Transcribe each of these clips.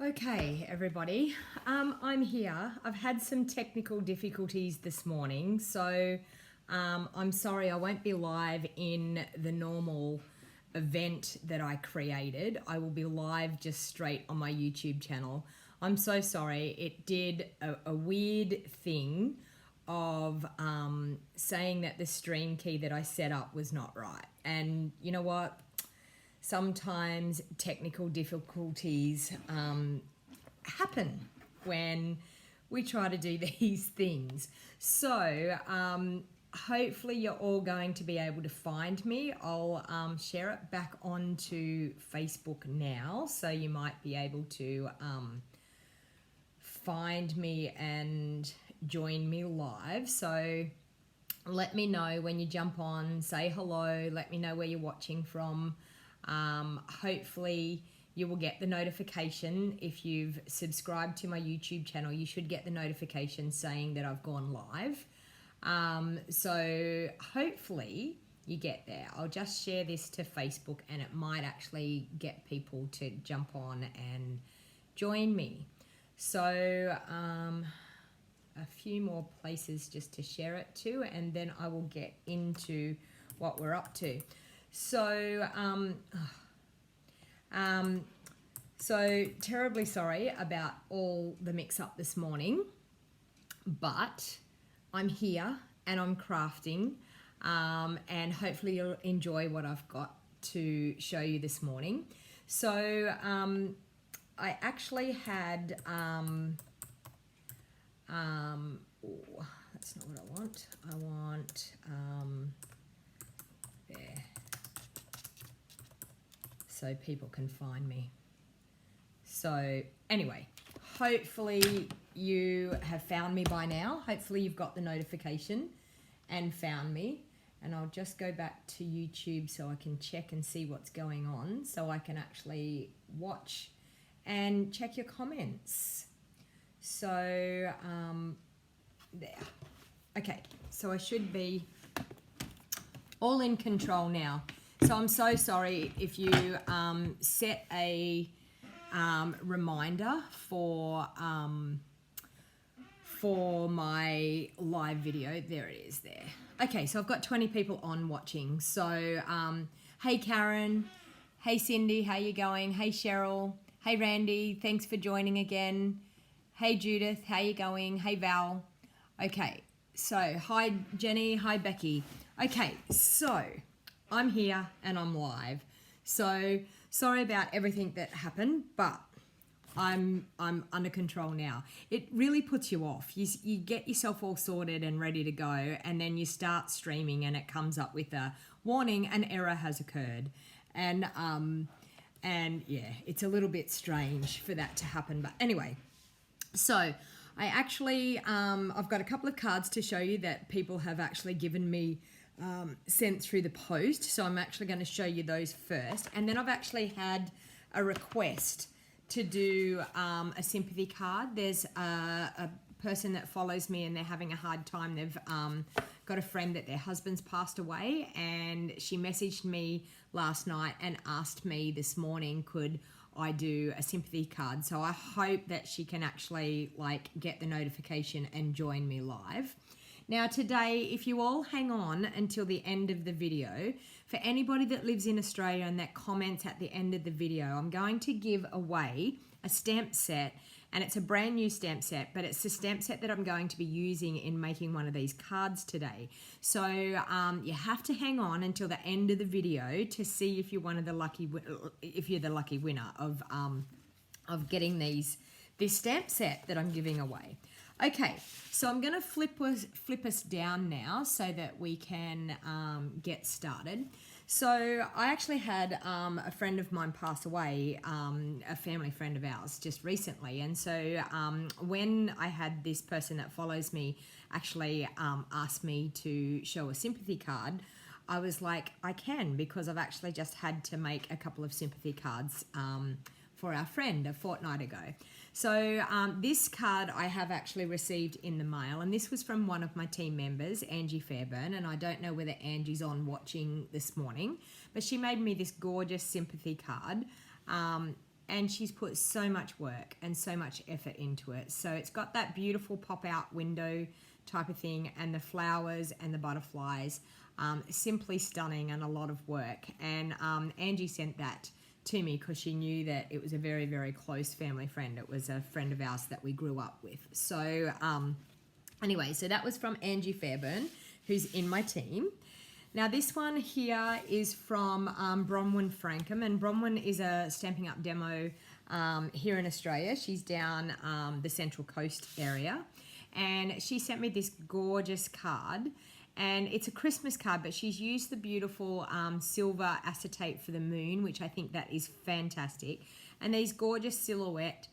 Okay, everybody, I'm here. I've had some technical difficulties this morning, so I'm sorry I won't be live in the normal event that I created. I will be live just straight on my YouTube channel. I'm so sorry. It did a weird thing of saying that the stream key that I set up was not right. And you know what? Sometimes technical difficulties happen when we try to do these things. So hopefully you're all going to be able to find me. I'll share it back onto Facebook now, so you might be able to find me and join me live. So let me know when you jump on, say hello, let me know where you're watching from. Hopefully you will get the notification. If you've subscribed to my YouTube channel, you should get the notification saying that I've gone live. So hopefully you get there. I'll just share this to Facebook and it might actually get people to jump on and join me. So a few more places just to share it to, and then I will get into what we're up to. So, so terribly sorry about all the mix-up this morning, but I'm here and I'm crafting, and hopefully you'll enjoy what I've got to show you this morning. So, I actually had, oh, that's not what I want. I want, there. So people can find me. So anyway, hopefully you have found me by now. Hopefully you've got the notification and found me. And I'll just go back to YouTube so I can check and see what's going on, so I can actually watch and check your comments. So there. Okay, so I should be all in control now. So I'm so sorry if you set a reminder for my live video. There it is there. Okay, so I've got 20 people on watching. So hey Karen, hey Cindy, how you going? Hey Cheryl, hey Randy, thanks for joining again. Hey Judith, how you going? Hey Val. Okay, so hi Jenny, hi Becky. Okay, so I'm here and I'm live. So sorry about everything that happened, but I'm under control now. It really puts you off. You get yourself all sorted and ready to go, and then you start streaming and it comes up with a warning, an error has occurred. And yeah, it's a little bit strange for that to happen. But anyway, so I actually, I've got a couple of cards to show you that people have actually given me sent through the post, so I'm actually going to show you those first, and then I've actually had a request to do a sympathy card. There's a person that follows me and they're having a hard time. They've got a friend that their husband's passed away, and she messaged me last night and asked me this morning, could I do a sympathy card? So I hope that she can actually get the notification and join me live. Now today, if you all hang on until the end of the video, for anybody that lives in Australia and that comments at the end of the video, I'm going to give away a stamp set, and it's a brand new stamp set, but it's the stamp set that I'm going to be using in making one of these cards today. So you have to hang on until the end of the video to see if you're the lucky winner of getting this stamp set that I'm giving away. Okay, so I'm going to flip us down now so that we can get started. So I actually had a friend of mine pass away, a family friend of ours, just recently. And so when I had this person that follows me actually ask me to show a sympathy card, I was like, I can, because I've actually just had to make a couple of sympathy cards for our friend a fortnight ago. So this card I have actually received in the mail, and this was from one of my team members, Angie Fairburn, and I don't know whether Angie's on watching this morning, but she made me this gorgeous sympathy card. and she's put so much work and so much effort into it. So it's got that beautiful pop-out window type of thing, and the flowers and the butterflies, simply stunning and a lot of work. And Angie sent that to me because she knew that it was a very, very close family friend. It was a friend of ours that we grew up with. So anyway, so that was from Angie Fairburn, who's in my team. Now this one here is from Bronwyn Frankham, and Bronwyn is a Stamping Up demo here in Australia. She's down the Central Coast area, and she sent me this gorgeous card, and it's a Christmas card, but she's used the beautiful silver acetate for the moon, which I think that is fantastic, and these gorgeous silhouette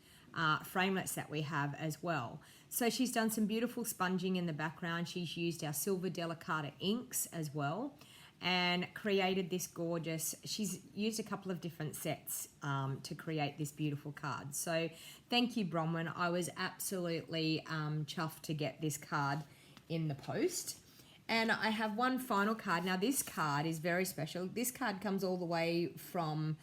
framelets that we have as well. So she's done some beautiful sponging in the background. She's used our silver delicata inks as well, and created this gorgeous, she's used a couple of different sets to create this beautiful card. So thank you, Bronwyn. I was absolutely chuffed to get this card in the post. And I have one final card. Now this card is very special. This card comes all the way from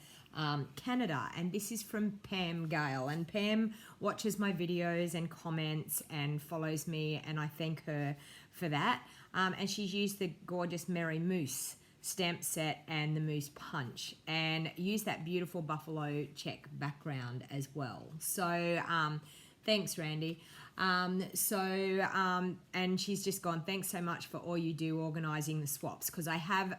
Canada, and this is from Pam Gale, and Pam watches my videos and comments and follows me, and I thank her for that. And she's used the gorgeous Merry Moose stamp set and the Moose Punch, and used that beautiful buffalo check background as well. So thanks, Randy. And she's just gone, thanks so much for all you do organising the swaps, because I have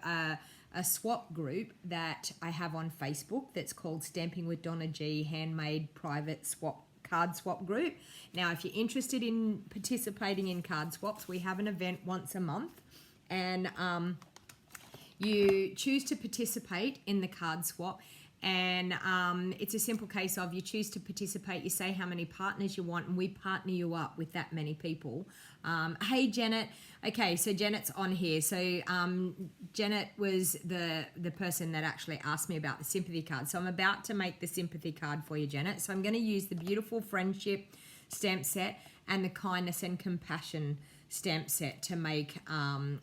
a swap group that I have on Facebook that's called Stamping with DonnaG Handmade Private Swap Card Swap Group. Now, if you're interested in participating in card swaps, we have an event once a month, and you choose to participate in the card swap, and it's a simple case of you choose to participate, you say how many partners you want, and we partner you up with that many people. Hey, Janet. Okay, so Janet's on here. So Janet was the person that actually asked me about the sympathy card. So I'm about to make the sympathy card for you, Janet. So I'm going to use the beautiful friendship stamp set and the kindness and compassion stamp set to make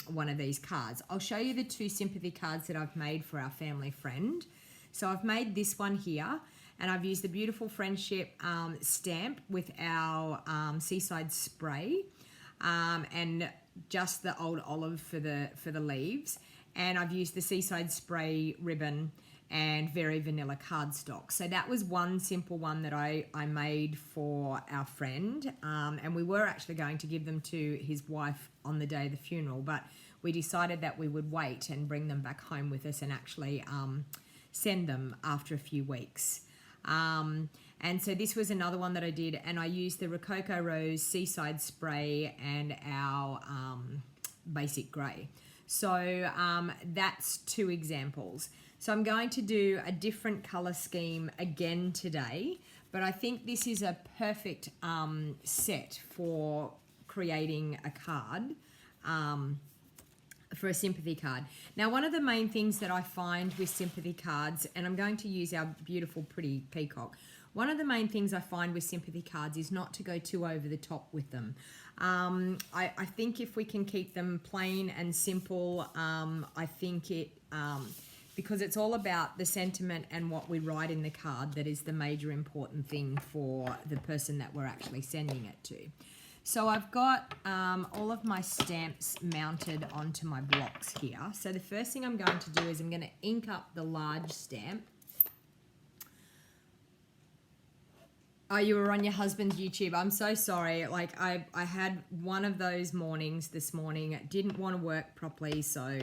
one of these cards. I'll show you the two sympathy cards that I've made for our family friend. So I've made this one here, and I've used the beautiful friendship stamp with our seaside spray, and just the old olive for the leaves, and I've used the seaside spray ribbon and very vanilla cardstock. So that was one simple one that I made for our friend, and we were actually going to give them to his wife on the day of the funeral, but we decided that we would wait and bring them back home with us and actually send them after a few weeks. And so this was another one that I did, and I used the Rococo Rose Seaside Spray and our Basic Grey. So that's two examples. So I'm going to do a different colour scheme again today, but I think this is a perfect set for creating a card, for a sympathy card. Now, one of the main things that I find with sympathy cards, and I'm going to use our beautiful pretty peacock, one of the main things I find with sympathy cards is not to go too over the top with them. I think if we can keep them plain and simple, I think it, because it's all about the sentiment and what we write in the card that is the major important thing for the person that we're actually sending it to. So I've got all of my stamps mounted onto my blocks here. So the first thing I'm going to do is I'm going to ink up the large stamp. Oh, you were on your husband's YouTube. I'm so sorry. Like I had one of those mornings this morning. It didn't want to work properly, so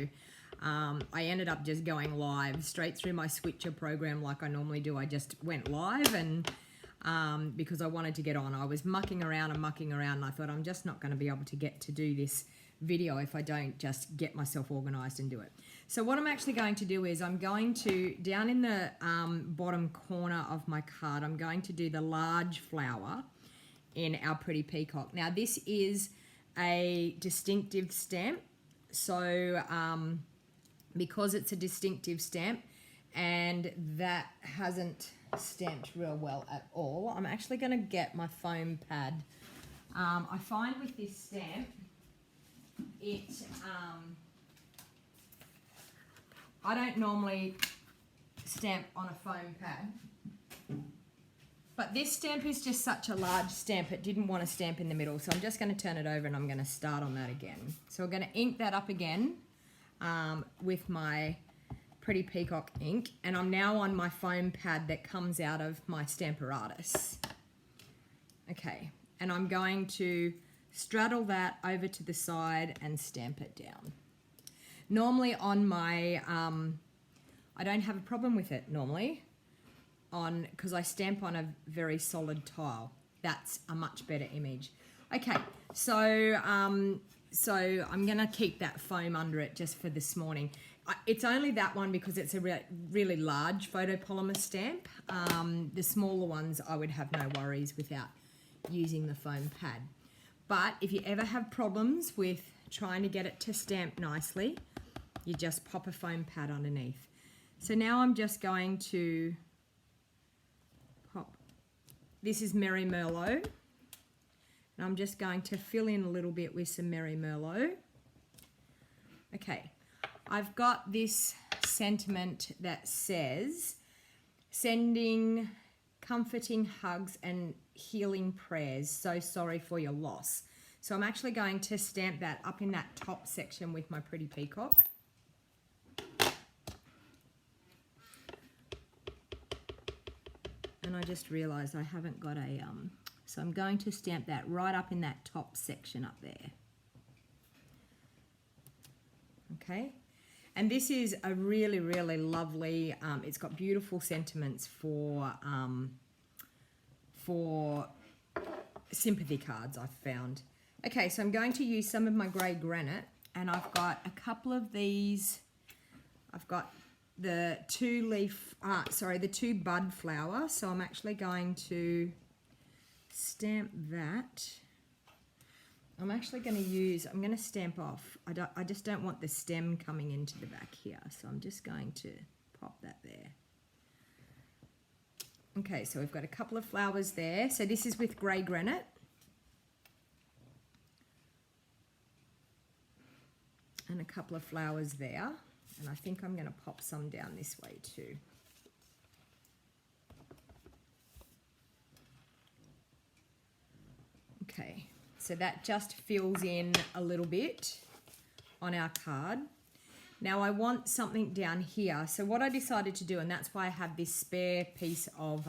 I ended up just going live straight through my switcher program like I normally do. I just went live, and because I wanted to get on. I was mucking around, and I thought I'm just not going to be able to get to do this video if I don't just get myself organized and do it. So what I'm actually going to do is I'm going to, down in the bottom corner of my card, I'm going to do the large flower in our pretty peacock. Now this is a distinctive stamp, so because it's a distinctive stamp and that hasn't stamped real well at all, I'm actually going to get my foam pad. I find with this stamp, I don't normally stamp on a foam pad But this stamp is just such a large stamp, it didn't want to stamp in the middle. So I'm just going to turn it over and I'm going to start on that again. So we're going to ink that up again with my Pretty Peacock ink. And I'm now on my foam pad that comes out of my Stamparatus. Okay, and I'm going to straddle that over to the side and stamp it down. Normally on my, I don't have a problem with it normally, because I stamp on a very solid tile. That's a much better image. Okay, so I'm going to keep that foam under it just for this morning. It's only that one because it's a really large photopolymer stamp. The smaller ones I would have no worries without using the foam pad. But if you ever have problems with trying to get it to stamp nicely, you just pop a foam pad underneath. So now I'm just going to pop, this is Merry Merlot, and I'm just going to fill in a little bit with some Merry Merlot. Okay, I've got this sentiment that says, sending comforting hugs and healing prayers, so sorry for your loss. So I'm actually going to stamp that up in that top section with my Pretty Peacock. And I just realized I haven't got a, so I'm going to stamp that right up in that top section up there. Okay. And this is a really, really lovely, it's got beautiful sentiments for sympathy cards I've found. Okay, so I'm going to use some of my grey granite, and I've got a couple of these. I've got the the two bud flower, so I'm actually going to stamp that. I'm actually going to use, I'm going to stamp off. I just don't want the stem coming into the back here, so I'm just going to pop that there. Okay, so we've got a couple of flowers there. So this is with grey granite. And a couple of flowers there. And I think I'm going to pop some down this way too. Okay, so that just fills in a little bit on our card. Now I want something down here. So what I decided to do, and that's why I have this spare piece of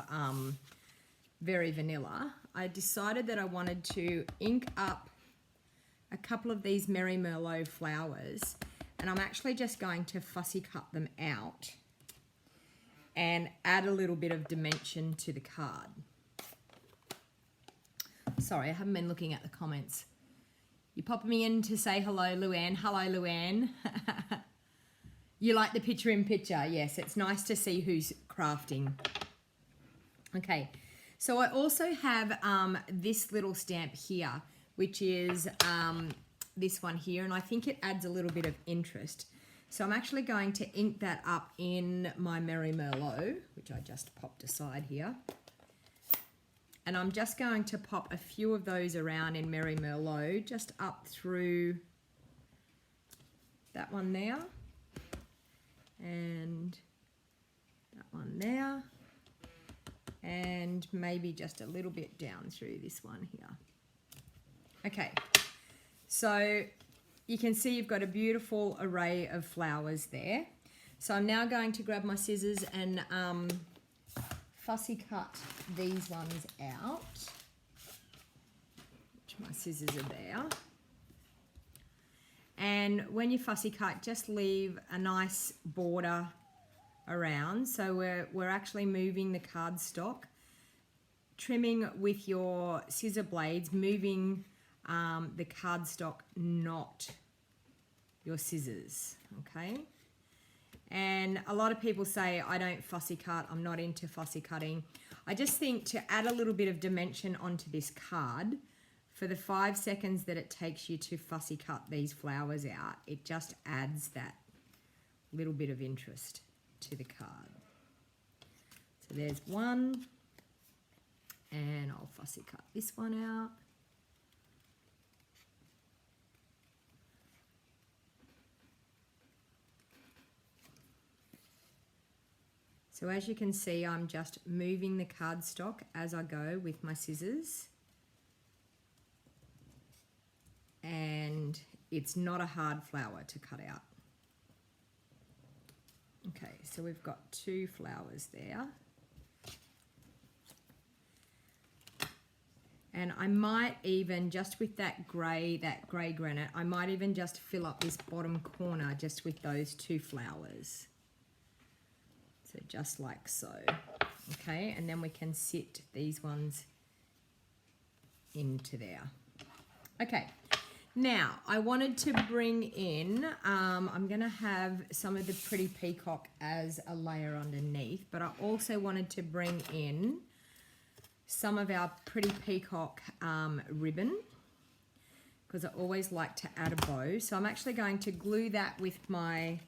Very Vanilla, I decided that I wanted to ink up a couple of these Merry Merlot flowers, and I'm actually just going to fussy cut them out and add a little bit of dimension to the card. Sorry, I haven't been looking at the comments. You popping me in to say hello, Luann. Hello, Luann. You like the picture in picture? Yes, it's nice to see who's crafting. Okay, so I also have this little stamp here, which is this one here, and I think it adds a little bit of interest. So I'm actually going to ink that up in my Merry Merlot, which I just popped aside here. And I'm just going to pop a few of those around in Merry Merlot, just up through that one there. And that one there, and maybe just a little bit down through this one here. Okay, so you can see you've got a beautiful array of flowers there. So I'm now going to grab my scissors and fussy cut these ones out, which my scissors are there. And when you fussy cut, just leave a nice border around. So we're actually moving the cardstock, trimming with your scissor blades, moving the cardstock, not your scissors, okay? And a lot of people say, I don't fussy cut, I'm not into fussy cutting. I just think to add a little bit of dimension onto this card, for the 5 seconds that it takes you to fussy cut these flowers out, it just adds that little bit of interest to the card. So there's one, and I'll fussy cut this one out. So as you can see, I'm just moving the cardstock as I go with my scissors. And it's not a hard flower to cut out. Okay, so we've got 2 flowers there. And I might even, just with that grey granite, I might even just fill up this bottom corner just with those 2 flowers. So just like so. Okay, and then we can sit these ones into there. Okay, now I wanted to bring in, I'm going to have some of the Pretty Peacock as a layer underneath, but I also wanted to bring in some of our Pretty Peacock ribbon, because I always like to add a bow. So I'm actually going to glue that with my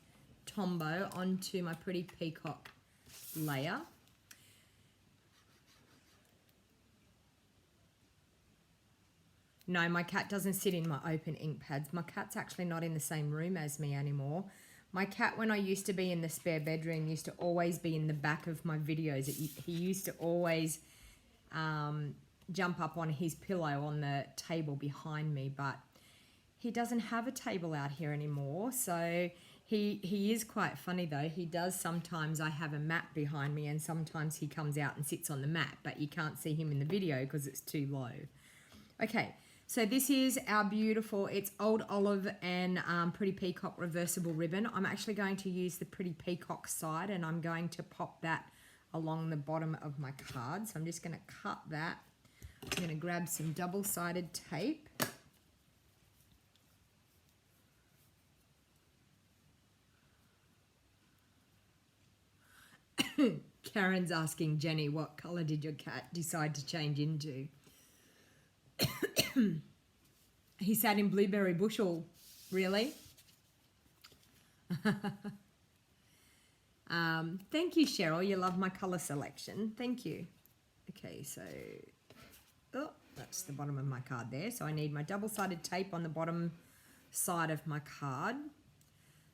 Tombow onto my Pretty Peacock layer. No, my cat doesn't sit in my open ink pads. My cat's actually not in the same room as me anymore. My cat, when I used to be in the spare bedroom, used to always be in the back of my videos. He used to always jump up on his pillow on the table behind me, but he doesn't have a table out here anymore. So he is quite funny though. He does sometimes, I have a mat behind me and sometimes he comes out and sits on the mat, but you can't see him in the video because it's too low. Okay, so this is our beautiful, it's Old Olive and Pretty Peacock reversible ribbon. I'm actually going to use the Pretty Peacock side and I'm going to pop that along the bottom of my card. So I'm just going to cut that. I'm going to grab some double-sided tape. Karen's asking Jenny, what colour did your cat decide to change into? He sat in Blueberry Bushel. Really? Thank you, Cheryl. You love my colour selection. Thank you. Okay, so that's the bottom of my card there. So I need my double-sided tape on the bottom side of my card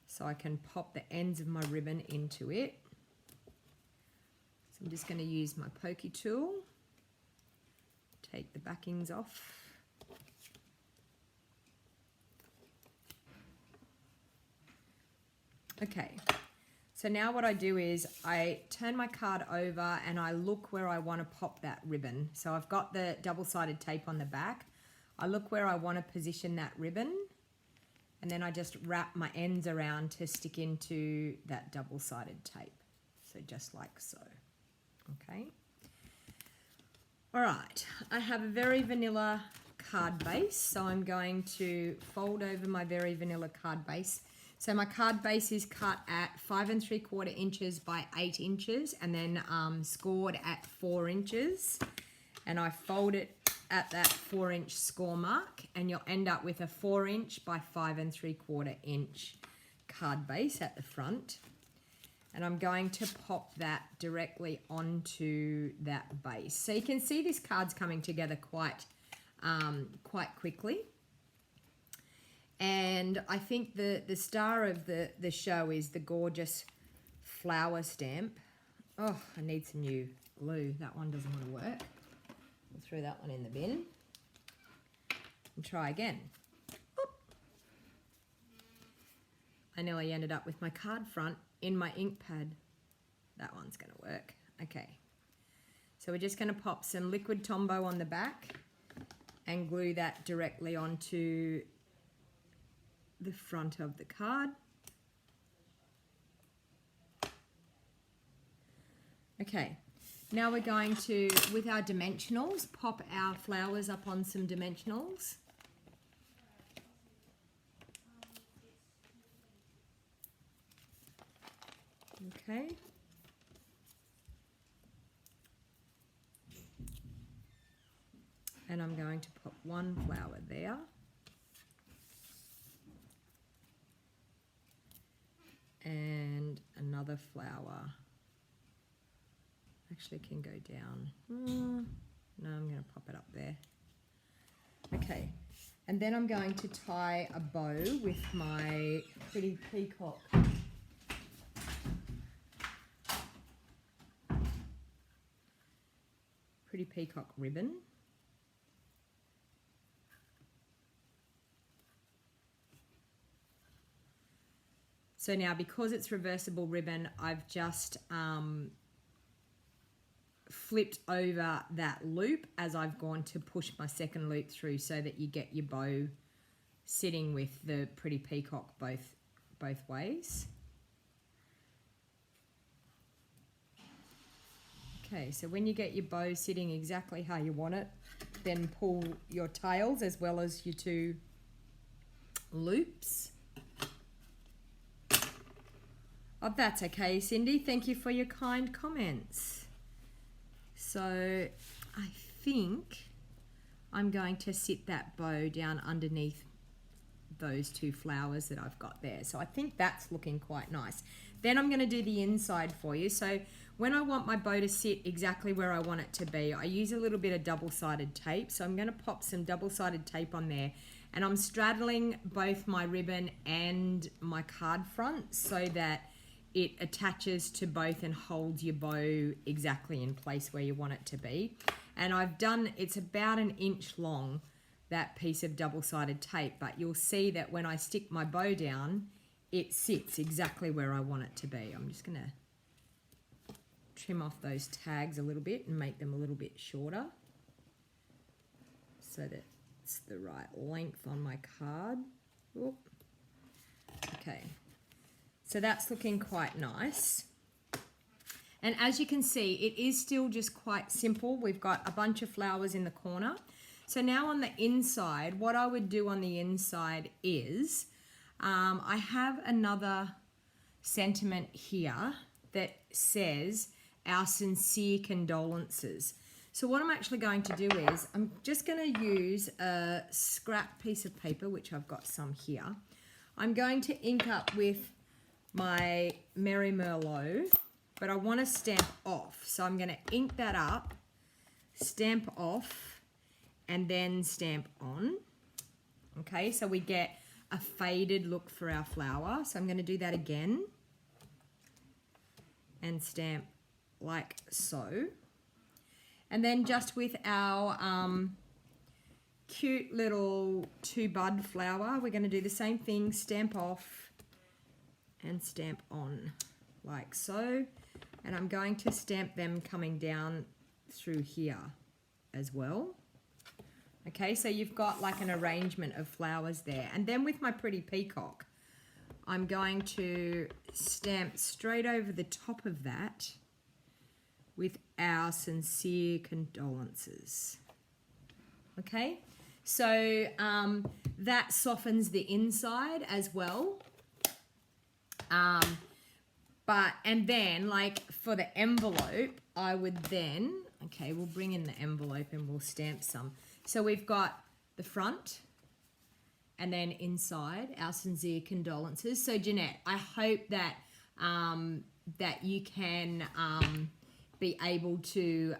so I can pop the ends of my ribbon into it. So I'm just going to use my pokey tool, take the backings off. Okay. So now what I do is I turn my card over and I look where I want to pop that ribbon. So I've got the double-sided tape on the back. I look where I want to position that ribbon and then I just wrap my ends around to stick into that double-sided tape. So just like so. Okay. All right. I have a very vanilla card base. So I'm going to fold over my very vanilla card base. So my card base is cut at 5 3/4 inches by 8 inches and then scored at 4 inches. And I fold it at that 4-inch score mark and you'll end up with a 4-inch by 5 3/4 inch card base at the front. And I'm going to pop that directly onto that base. So you can see this card's coming together quite quickly. And I think the star of the show is the gorgeous flower stamp. Oh, I need some new glue. That one doesn't want to work. We'll throw that one in the bin and try again. Oop. I nearly ended up with my card front in my ink pad. That one's going to work. Okay. So we're just going to pop some liquid Tombow on the back and glue that directly onto the front of the card. Okay, now we're going to, with our dimensionals, pop our flowers up on some dimensionals. Okay. And I'm going to pop one flower there. And another flower. Actually can go down. No, I'm going to pop it up there. Okay, and then I'm going to tie a bow with my Pretty Peacock Pretty Peacock ribbon. So now, because it's reversible ribbon, I've just flipped over that loop as I've gone to push my second loop through, so that you get your bow sitting with the Pretty Peacock both ways. Okay, so when you get your bow sitting exactly how you want it, then pull your tails as well as your two loops. Oh, that's okay, Cindy. Thank you for your kind comments. So I think I'm going to sit that bow down underneath those two flowers that I've got there. So I think that's looking quite nice. Then I'm going to do the inside for you. So when I want my bow to sit exactly where I want it to be, I use a little bit of double-sided tape. So I'm going to pop some double-sided tape on there, and I'm straddling both my ribbon and my card front so that it attaches to both and holds your bow exactly in place where you want it to be. And I've done, it's about 1 inch long, that piece of double-sided tape, but you'll see that when I stick my bow down, it sits exactly where I want it to be. I'm just gonna trim off those tags a little bit and make them a little bit shorter so that it's the right length on my card. Oop. Okay. So that's looking quite nice. And as you can see, it is still just quite simple. We've got a bunch of flowers in the corner. So now on the inside, what I would do on the inside is, I have another sentiment here that says, "Our sincere condolences." So what I'm actually going to do is, I'm just going to use a scrap piece of paper, which I've got some here. I'm going to ink up with my Merry Merlot, but I want to stamp off. So I'm going to ink that up, stamp off, and then stamp on. Okay, so we get a faded look for our flower. So I'm going to do that again and stamp like so. And then just with our cute little 2-bud flower, we're going to do the same thing, stamp off and stamp on like so. And I'm going to stamp them coming down through here as well. Okay, so you've got like an arrangement of flowers there. And then with my Pretty Peacock, I'm going to stamp straight over the top of that with "Our sincere condolences." Okay, so that softens the inside as well. And then like for the envelope, I would then, okay, we'll bring in the envelope and we'll stamp some. So we've got the front and then inside, "Our sincere condolences." So Jeanette, I hope that that you can be able to,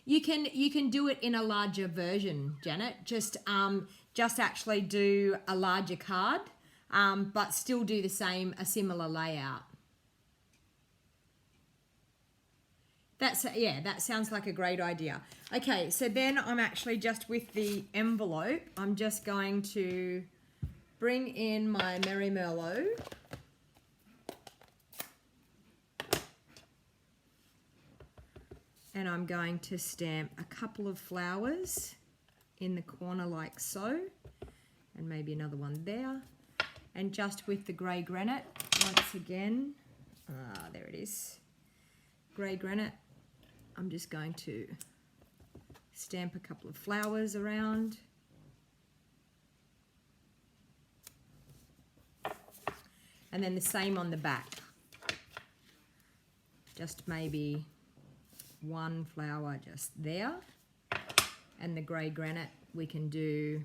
you can do it in a larger version, Janet. Just actually do a larger card, but still do a similar layout. That sounds like a great idea. Okay, so then I'm actually just with the envelope, I'm just going to bring in my Merry Merlot. And I'm going to stamp a couple of flowers in the corner like so, and maybe another one there. And just with the grey granite, once again, there it is, grey granite, I'm just going to stamp a couple of flowers around. And then the same on the back. Just maybe one flower just there. And the grey granite, we can do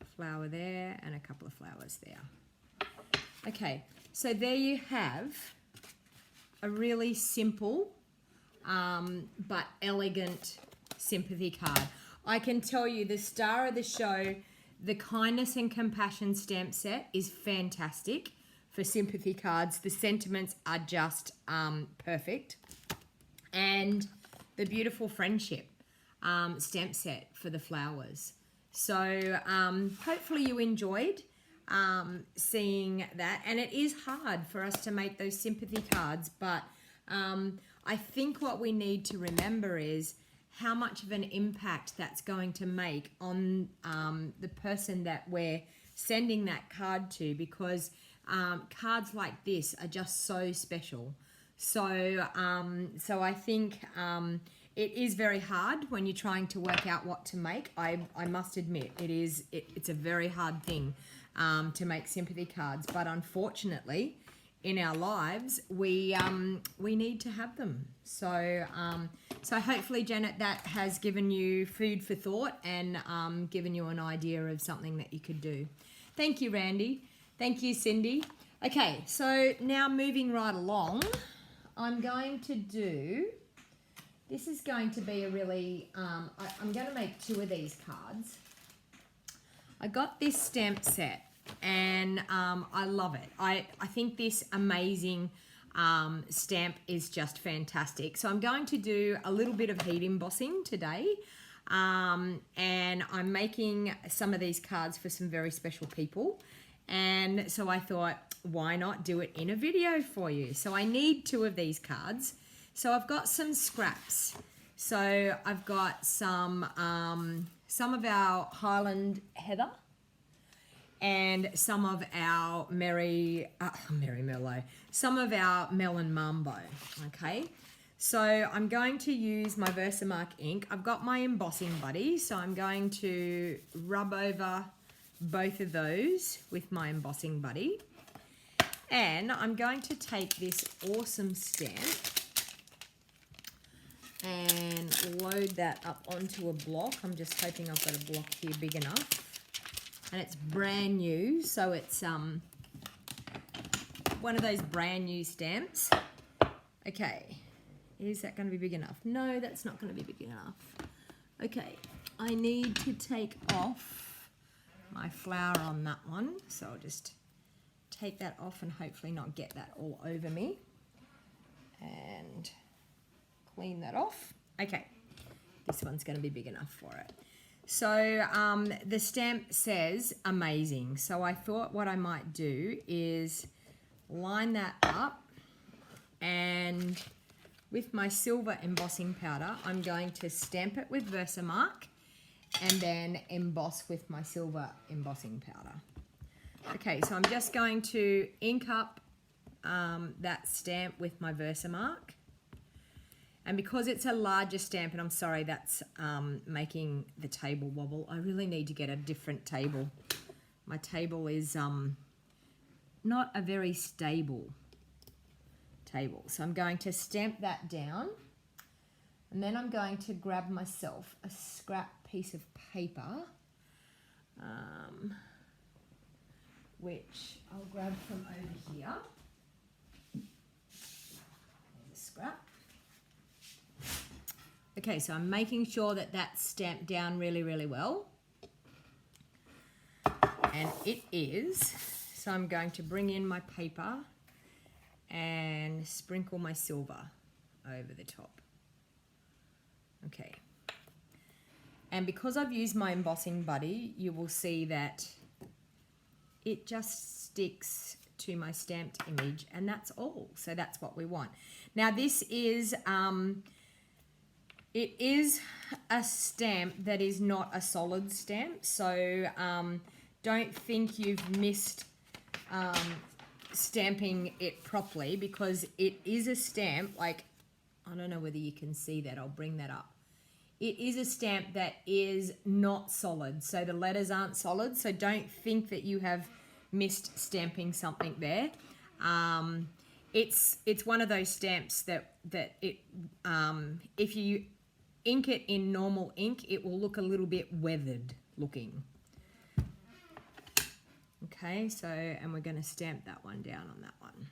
a flower there and a couple of flowers there. Okay, so there you have a really simple but elegant sympathy card. I can tell you the star of the show, the Kindness and Compassion stamp set, is fantastic for sympathy cards. The sentiments are just perfect. And the beautiful friendship stamp set for the flowers. So hopefully you enjoyed seeing that. And it is hard for us to make those sympathy cards, but I think what we need to remember is how much of an impact that's going to make on the person that we're sending that card to, because cards like this are just so special. So I think it is very hard when you're trying to work out what to make. I must admit, it's a very hard thing to make sympathy cards, but unfortunately in our lives we need to have them. So hopefully, Janet, that has given you food for thought and given you an idea of something that you could do. Thank you, Randy. Thank you, Cindy. Okay, so now moving right along, I'm going to do, this is going to be a really, I'm going to make 2 of these cards. I got this stamp set and I love it. I think this amazing stamp is just fantastic. So I'm going to do a little bit of heat embossing today, and I'm making some of these cards for some very special people, and so I thought, why not do it in a video for you? So I need 2 of these cards. So I've got some scraps. So I've got some of our Highland Heather and some of our Merry Merlot, some of our Melon Mambo, okay? So I'm going to use my Versamark ink. I've got my embossing buddy, so I'm going to rub over both of those with my embossing buddy. And I'm going to take this awesome stamp and load that up onto a block. I'm just hoping I've got a block here big enough. And it's brand new, so it's one of those brand new stamps. Okay, is that going to be big enough? No, that's not going to be big enough. Okay, I need to take off my flower on that one, so I'll just take that off and hopefully not get that all over me. And clean that off. Okay, this one's going to be big enough for it. So the stamp says amazing. So I thought what I might do is line that up, and with my silver embossing powder, I'm going to stamp it with Versamark and then emboss with my silver embossing powder. Okay, so I'm just going to ink up that stamp with my Versamark. And because it's a larger stamp, and I'm sorry that's making the table wobble, I really need to get a different table. My table is not a very stable table. So I'm going to stamp that down, and then I'm going to grab myself a scrap piece of paper, which I'll grab from over here. There's a scrap. Okay, so I'm making sure that that's stamped down really, really well. And it is. So I'm going to bring in my paper and sprinkle my silver over the top. Okay. And because I've used my embossing buddy, you will see that it just sticks to my stamped image, and that's all. So that's what we want. Now this is... it is a stamp that is not a solid stamp, so don't think you've missed stamping it properly, because it is a stamp, like, I don't know whether you can see that, I'll bring that up. It is a stamp that is not solid, so the letters aren't solid, so don't think that you have missed stamping something there. It's one of those stamps that it if you ink it in normal ink, it will look a little bit weathered looking. Okay, so, and we're going to stamp that one down on that one.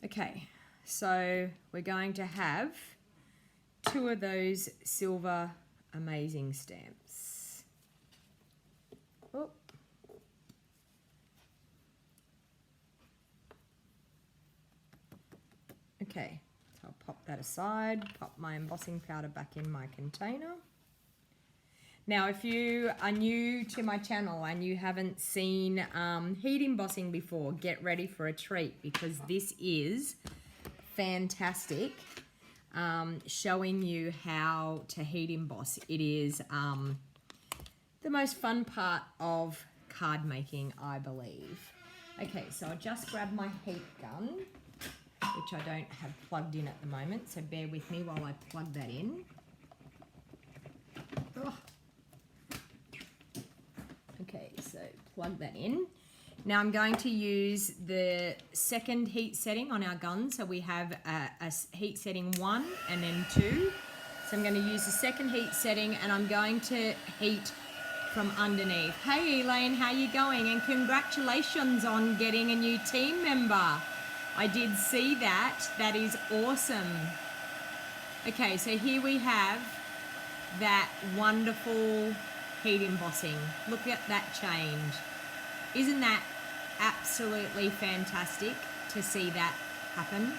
Okay, so we're going to have 2 of those silver amazing stamps. Oh. Okay, so I'll pop that aside, pop my embossing powder back in my container. Now, if you are new to my channel and you haven't seen heat embossing before, get ready for a treat, because this is fantastic, showing you how to heat emboss. It is the most fun part of card making, I believe. Okay, so I'll just grab my heat gun, which I don't have plugged in at the moment, so bear with me while I plug that in. Oh. Okay, so plug that in. Now I'm going to use the second heat setting on our gun. So we have a heat setting 1 and then 2. So I'm going to use the second heat setting and I'm going to heat from underneath. Hey Elaine, how you going? And congratulations on getting a new team member. I did see that. That is awesome. Okay, so here we have that wonderful heat embossing. Look at that change. Isn't that absolutely fantastic to see that happen?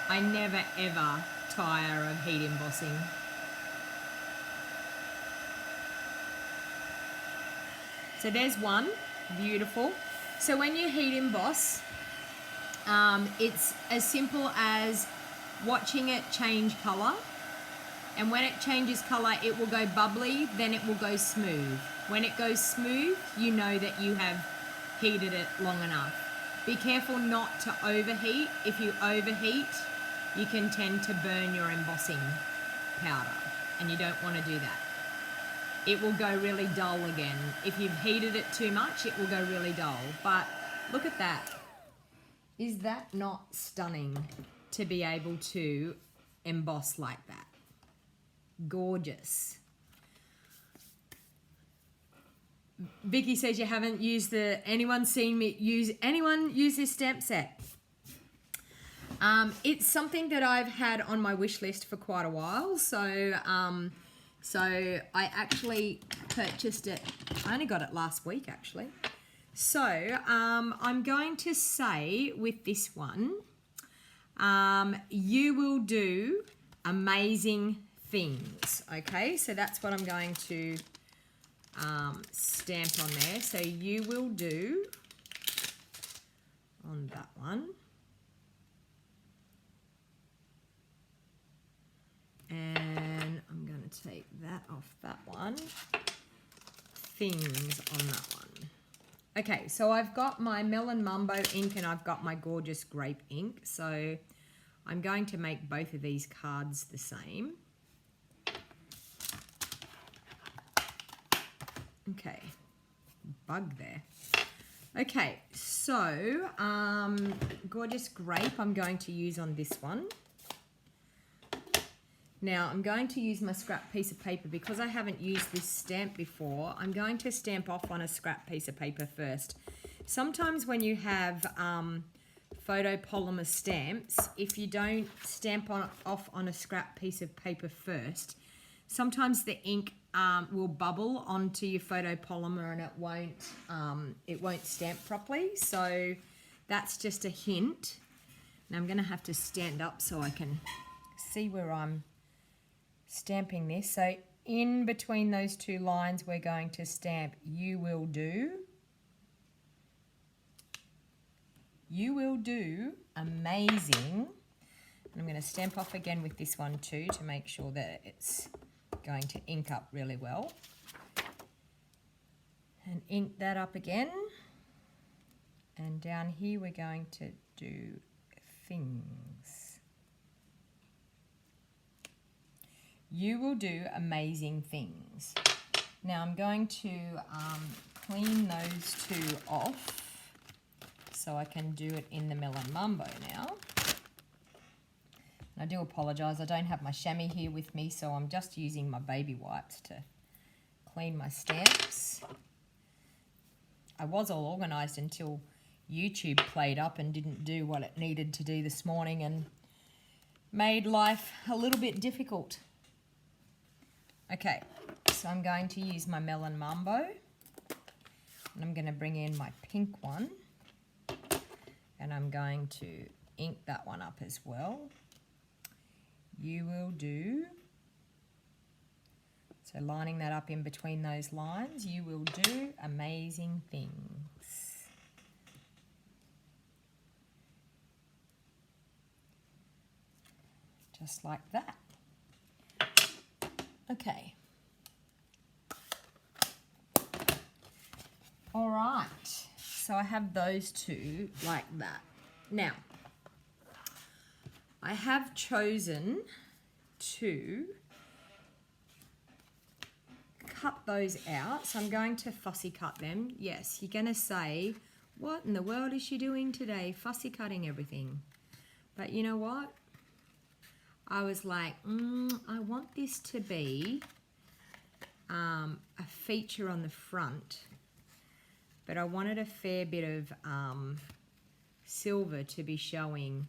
I never ever tire of heat embossing. So there's one, beautiful. So when you heat emboss, it's as simple as watching it change color. And when it changes color, it will go bubbly, then it will go smooth. When it goes smooth, you know that you have heated it long enough. Be careful not to overheat. If you overheat, you can tend to burn your embossing powder, and you don't want to do that. It will go really dull again. If you've heated it too much, it will go really dull. But look at that. Is that not stunning to be able to emboss like that? Gorgeous. Vicky says you haven't used anyone use this stamp set? It's something that I've had on my wish list for quite a while. So I actually purchased it. I only got it last week actually. So I'm going to say with this one, you will do amazing things. Okay, so that's what I'm going to stamp on there. So you will do on that one. And I'm going to take that off that one. Things on that one. Okay, so I've got my Melon Mumbo ink and I've got my gorgeous grape ink. So I'm going to make both of these cards the same. Okay, bug there. Okay, so gorgeous grape I'm going to use on this one. Now I'm going to use my scrap piece of paper because I haven't used this stamp before. I'm going to stamp off on a scrap piece of paper first. Sometimes when you have photopolymer stamps, if you don't stamp off on a scrap piece of paper first, sometimes the ink will bubble onto your photopolymer and it won't stamp properly. So that's just a hint. Now I'm going to have to stand up so I can see where I'm stamping this. So in between those two lines, we're going to stamp "you will do." You will do amazing. And I'm going to stamp off again with this one too to make sure that it's going to ink up really well. And ink that up again. And down here we're going to do things. You will do amazing things. Now I'm going to clean those two off so I can do it in the Melon Mumbo now. And I do apologise, I don't have my chamois here with me, so I'm just using my baby wipes to clean my stamps. I was all organised until YouTube played up and didn't do what it needed to do this morning and made life a little bit difficult. Okay, so I'm going to use my Melon Mumbo and I'm going to bring in my pink one And I'm going to ink that one up as well. You will do, so lining that up in between those lines, you will do amazing things. Just like that. Okay. All right, so I have those two like that. Now, I have chosen to cut those out, so I'm going to fussy cut them. Yes, you're going to say, what in the world is she doing today? Fussy cutting everything. But you know what? I was like, I want this to be a feature on the front, but I wanted a fair bit of silver to be showing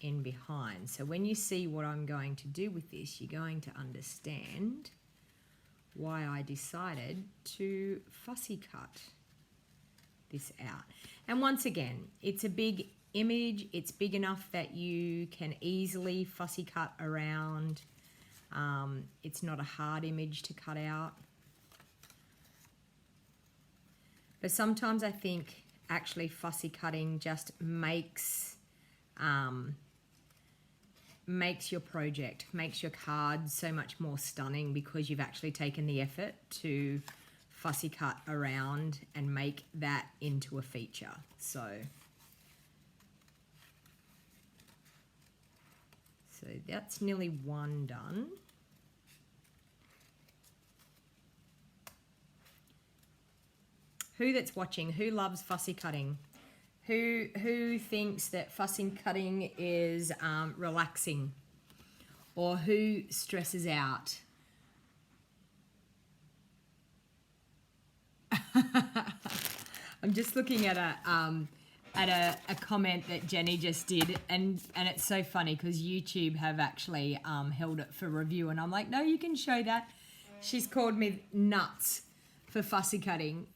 in behind. So when you see what I'm going to do with this, you're going to understand why I decided to fussy cut this out. And once again, it's a big image. It's big enough that you can easily fussy cut around. It's not a hard image to cut out. But sometimes I think actually fussy cutting just makes your project, makes your card so much more stunning because you've actually taken the effort to fussy cut around and make that into a feature. So that's nearly one done. Who that's watching, who loves fussy cutting? Who thinks that fussy cutting is relaxing? Or who stresses out? I'm just looking at a comment that Jenny just did, and it's so funny because YouTube have actually held it for review, and I'm like, no, you can show that. She's called me nuts for fussy cutting.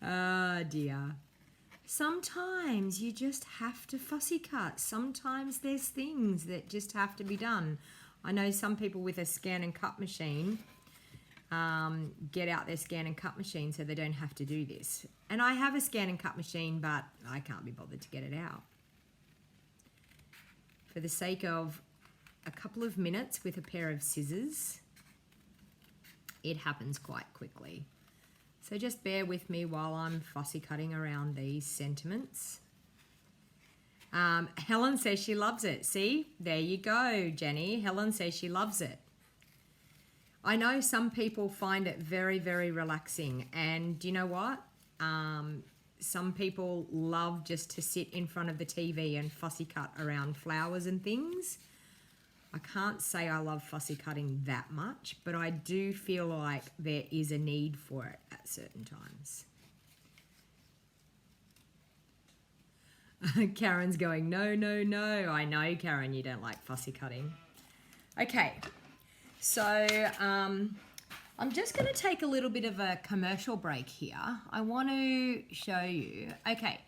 Oh dear. Sometimes you just have to fussy cut. Sometimes there's things that just have to be done. I know some people with a scan and cut machine get out their scan and cut machine so they don't have to do this. And I have a scan and cut machine, but I can't be bothered to get it out. For the sake of a couple of minutes with a pair of scissors, it happens quite quickly. So just bear with me while I'm fussy cutting around these sentiments. Helen says she loves it. See, there you go, Jenny. Helen says she loves it. I know some people find it very, very relaxing. And do you know what? Some people love just to sit in front of the TV and fussy cut around flowers and things. I can't say I love fussy cutting that much, but I do feel like there is a need for it at certain times. Karen's going, no, no, no. I know, Karen, you don't like fussy cutting. Okay, so I'm just going to take a little bit of a commercial break here. I want to show you. Okay,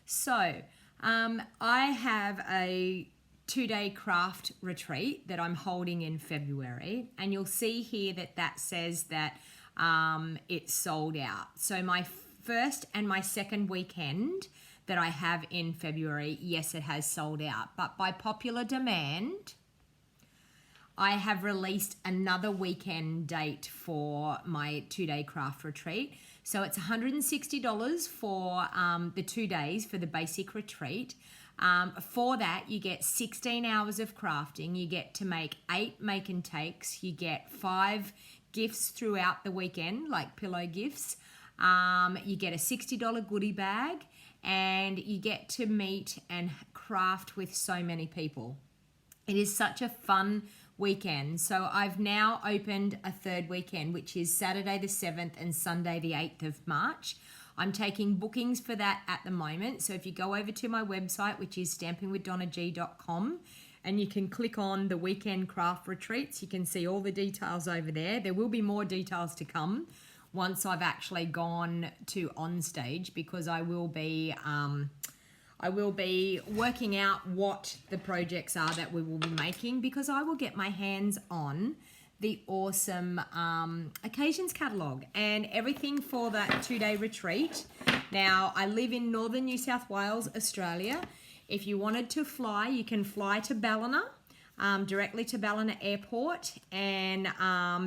so I have a 2-day craft retreat that I'm holding in February, and you'll see here that says that it's sold out. So my first and my second weekend that I have in February, yes, it has sold out, but by popular demand, I have released another weekend date for my 2-day craft retreat. So it's $160 for the 2 days for the basic retreat. For that, you get 16 hours of crafting. You get to make 8 make and takes. You get 5 gifts throughout the weekend, like pillow gifts. You get a $60 goodie bag, and you get to meet and craft with so many people. It is such a fun weekend. So I've now opened a third weekend, which is Saturday the 7th and Sunday the 8th of March. I'm taking bookings for that at the moment. So if you go over to my website, which is stampingwithdonnag.com, and you can click on the weekend craft retreats, you can see all the details over there. There will be more details to come once I've actually gone to on stage, because I will be working out what the projects are that we will be making, because I will get my hands on the awesome occasions catalogue and everything for that 2-day retreat. Now, I live in northern New South Wales, Australia. If you wanted to fly, you can fly to Ballina, directly to Ballina Airport, and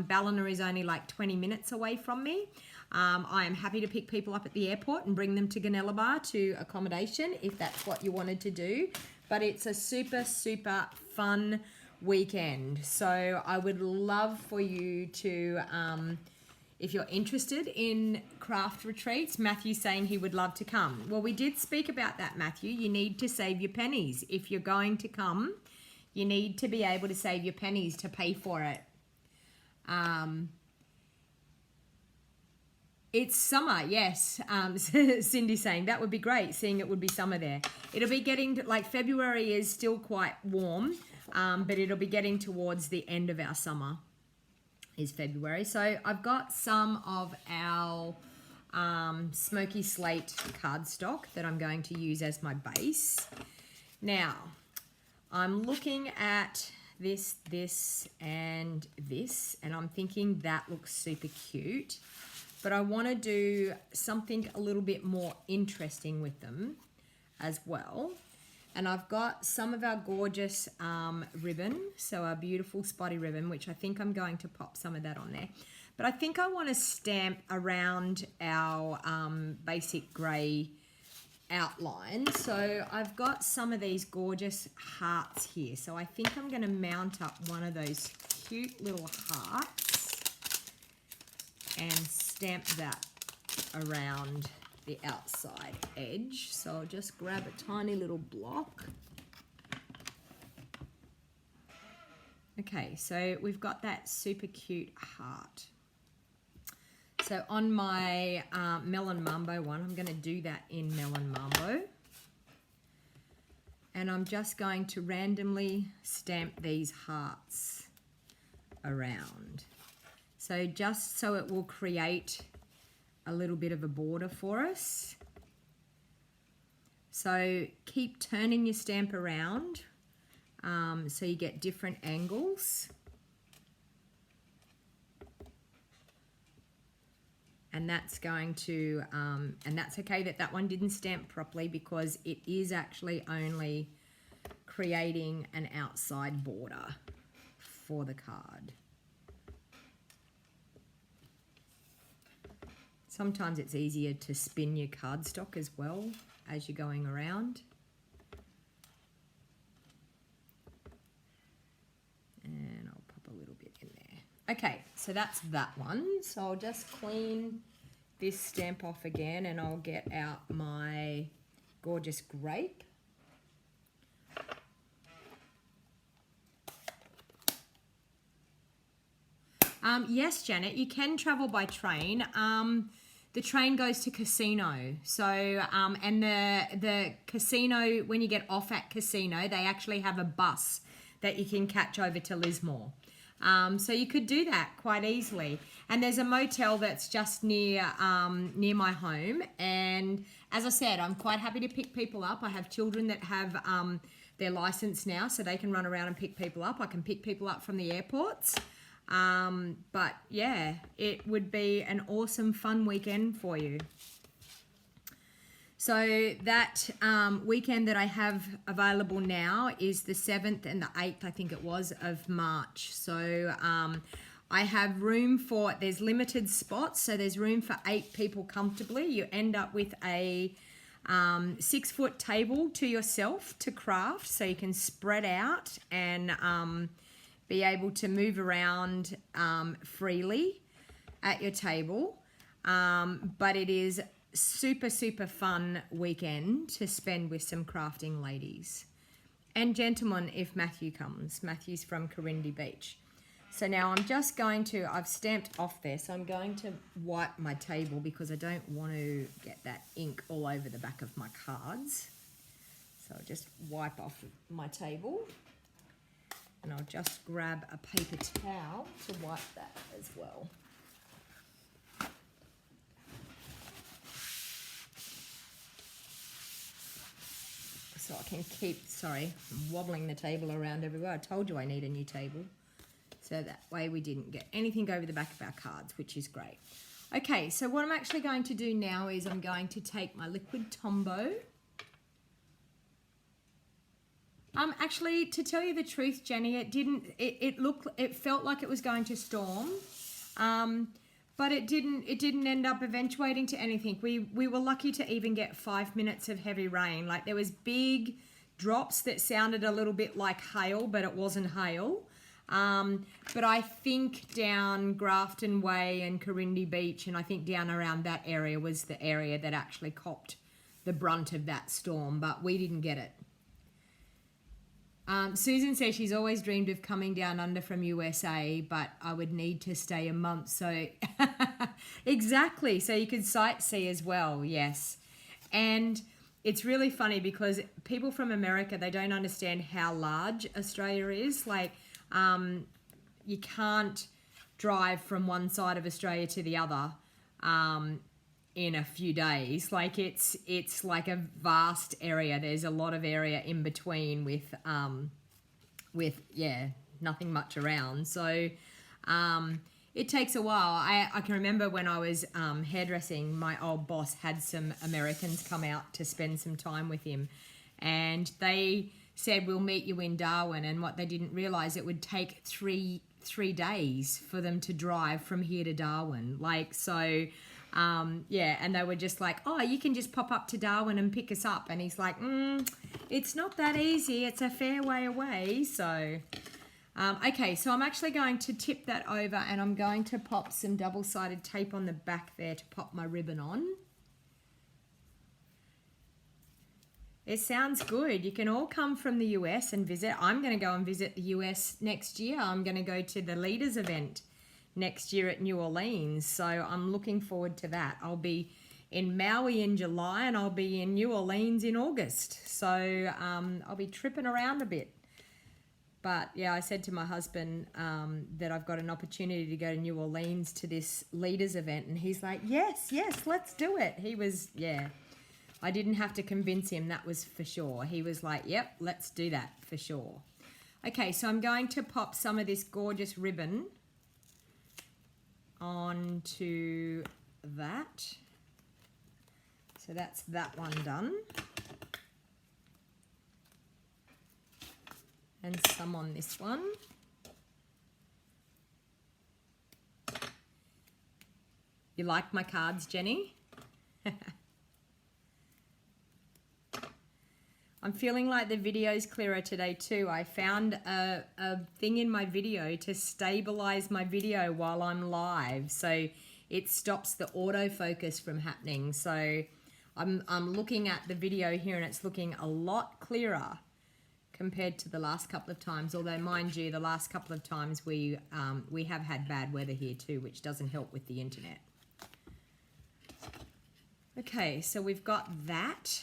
Ballina is only like 20 minutes away from me. I am happy to pick people up at the airport and bring them to Gunnellabar to accommodation if that's what you wanted to do. But it's a super, super fun weekend. So I would love for you to, if you're interested in craft retreats, Matthew's saying he would love to come. Well, we did speak about that, Matthew. You need to save your pennies. If you're going to come, you need to be able to save your pennies to pay for it. It's summer, yes. Cindy saying that would be great, seeing it would be summer there. It'll be getting to, like, February is still quite warm, but it'll be getting towards the end of our summer is February. So I've got some of our smoky slate cardstock that I'm going to use as my base. Now, I'm looking at this, and I'm thinking that looks super cute. But I want to do something a little bit more interesting with them as well. And I've got some of our gorgeous ribbon, so our beautiful spotty ribbon, which I think I'm going to pop some of that on there. But I think I want to stamp around our basic grey outline. So I've got some of these gorgeous hearts here. So I think I'm going to mount up one of those cute little hearts and stamp that around the outside edge. So I'll just grab a tiny little block. Okay, so we've got that super cute heart. So on my Melon Mambo one, I'm going to do that in Melon Mambo. And I'm just going to randomly stamp these hearts around. So just so it will create a little bit of a border for us. So keep turning your stamp around so you get different angles. And that's going to, and that's okay that that one didn't stamp properly, because it is actually only creating an outside border for the card. Sometimes it's easier to spin your cardstock as well as you're going around. And I'll pop a little bit in there. Okay, so that's that one. So I'll just clean this stamp off again, and I'll get out my gorgeous grape. Yes, Janet, you can travel by train. The train goes to Casino. So, and the Casino, when you get off at Casino, they actually have a bus that you can catch over to Lismore. So you could do that quite easily. And there's a motel that's just near my home. And as I said, I'm quite happy to pick people up. I have children that have their license now, so they can run around and pick people up. I can pick people up from the airports. But yeah, it would be an awesome fun weekend for you. So that weekend that I have available now is the 7th and the 8th, I think it was, of March. So I have room for, there's limited spots, so there's room for 8 people comfortably. You end up with a 6-foot table to yourself to craft, so you can spread out and be able to move around freely at your table. But it is super, super fun weekend to spend with some crafting ladies. And gentlemen, if Matthew comes. Matthew's from Corindi Beach. So now I'm just going to, I've stamped off there, so I'm going to wipe my table because I don't want to get that ink all over the back of my cards. So I'll just wipe off my table. And I'll just grab a paper towel to wipe that as well. so I can keep, sorry, I'm wobbling the table around everywhere. I told you I need a new table. So that way we didn't get anything over the back of our cards, which is great. Okay, so what I'm actually going to do now is I'm going to take my liquid Tombow. Actually, to tell you the truth, Jenny, it felt like it was going to storm. But it didn't end up eventuating to anything. We were lucky to even get 5 minutes of heavy rain. Like there was big drops that sounded a little bit like hail, but it wasn't hail. But I think down Grafton Way and Corindi Beach, and I think down around that area was the area that actually copped the brunt of that storm, but we didn't get it. Susan says she's always dreamed of coming down under from USA, but I would need to stay a month. So exactly. So you could sightsee as well. Yes. And it's really funny because people from America, they don't understand how large Australia is. Like, you can't drive from one side of Australia to the other, in a few days. Like it's like a vast area. There's a lot of area in between with nothing much around. So it takes a while. I can remember when I was hairdressing, my old boss had some Americans come out to spend some time with him, and they said, we'll meet you in Darwin. And what they didn't realize, it would take three days for them to drive from here to Darwin. Like, so and they were just like, oh, you can just pop up to Darwin and pick us up. And he's like, it's not that easy. It's a fair way away. So, okay, so I'm actually going to tip that over, and I'm going to pop some double-sided tape on the back there to pop my ribbon on. It sounds good. You can all come from the US and visit. I'm going to go and visit the US next year. I'm going to go to the Leaders event next year at New Orleans. So I'm looking forward to that. I'll be in Maui in July, and I'll be in New Orleans in August. So I'll be tripping around a bit. But yeah, I said to my husband that I've got an opportunity to go to New Orleans to this Leaders event. And he's like, yes, let's do it. He was, I didn't have to convince him, that was for sure. He was like, yep, let's do that for sure. Okay, so I'm going to pop some of this gorgeous ribbon onto that. So that's that one done. And some on this one. You like my cards, Jenny? I'm feeling like the video's clearer today too. I found a thing in my video to stabilize my video while I'm live, so it stops the autofocus from happening. So I'm looking at the video here, and it's looking a lot clearer compared to the last couple of times. Although, mind you, the last couple of times we have had bad weather here too, which doesn't help with the internet. Okay, so we've got that.